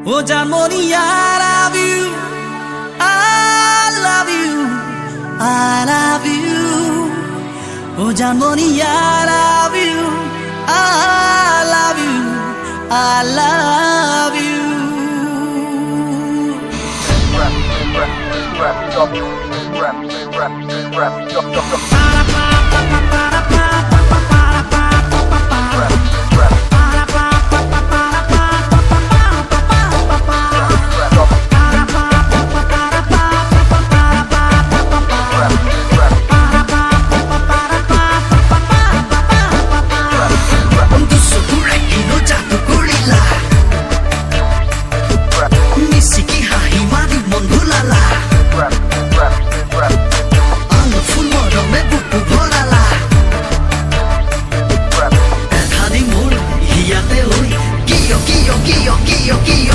Oh Janmoni, I love you, I love you, I love you. Oh Janmoni, I love you, I love you, I love you. Kiyo, kiyo, kiyo, kiyo.